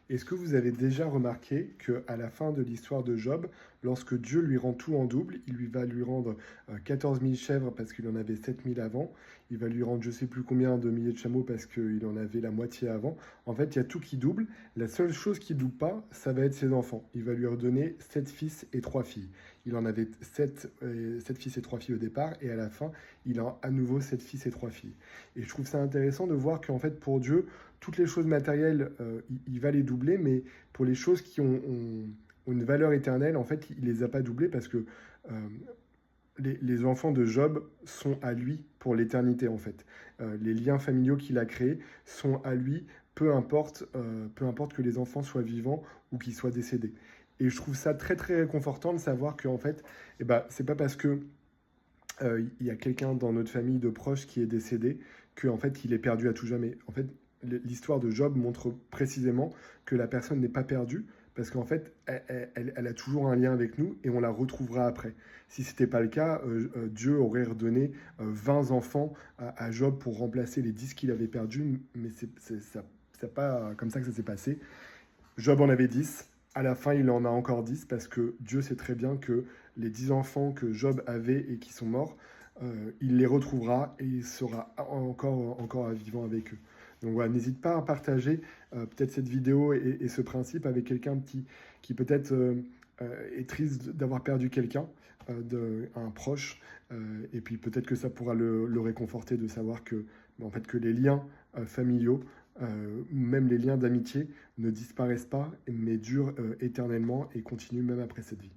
Est-ce que vous avez déjà remarqué qu'à la fin de l'histoire de Job, lorsque Dieu lui rend tout en double, il lui va lui rendre 14 000 chèvres parce qu'il en avait 7 000 avant, il va lui rendre je ne sais plus combien de milliers de chameaux parce qu'il en avait la moitié avant. En fait, il y a tout qui double. La seule chose qui ne double pas, ça va être ses enfants. Il va lui redonner 7 fils et 3 filles. Il en avait 7 fils et 3 filles au départ, et à la fin, il a à nouveau 7 fils et 3 filles. Et je trouve ça intéressant de voir qu'en fait, pour Dieu, toutes les choses matérielles, il va les doubler, mais pour les choses qui ont une valeur éternelle, en fait, il les a pas doublées parce que les enfants de Job sont à lui pour l'éternité, en fait. Les liens familiaux qu'il a créés sont à lui, peu importe que les enfants soient vivants ou qu'ils soient décédés. Et je trouve ça très très réconfortant de savoir que en fait, eh ben, c'est pas parce que il y a quelqu'un dans notre famille de proches qui est décédé, qu'en fait, il est perdu à tout jamais. En fait, l'histoire de Job montre précisément que la personne n'est pas perdue, parce qu'en fait, elle a toujours un lien avec nous et on la retrouvera après. Si ce n'était pas le cas, Dieu aurait redonné 20 enfants à Job pour remplacer les 10 qu'il avait perdus, mais c'est pas comme ça que ça s'est passé. Job en avait 10. À la fin, il en a encore 10 parce que Dieu sait très bien que les 10 enfants que Job avait et qui sont morts, il les retrouvera et il sera encore vivant avec eux. Donc voilà, n'hésite pas à partager peut-être cette vidéo et ce principe avec quelqu'un qui peut-être est triste d'avoir perdu quelqu'un, un proche, et puis peut-être que ça pourra le réconforter de savoir que, en fait, que les liens familiaux, même les liens d'amitié, ne disparaissent pas, mais durent éternellement et continuent même après cette vie.